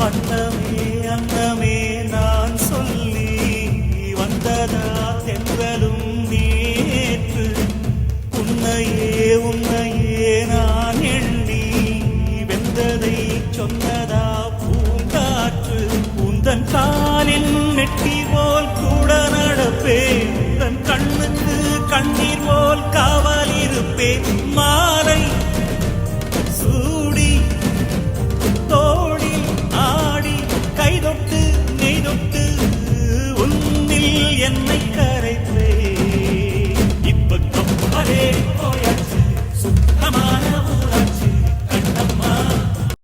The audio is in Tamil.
அன்னமே நான் சொல்லி வந்ததா தென்றலும் நேற்று உன்னையே நான் எண்ணி வெந்ததை சொன்னதா பூங்காற்று உந்தன் காலின் நெட்டி போல் கூட நடப்பேன் உந்தன் கண்ணுக்கு கண்ணீர் போல் காவல் இருப்பேன்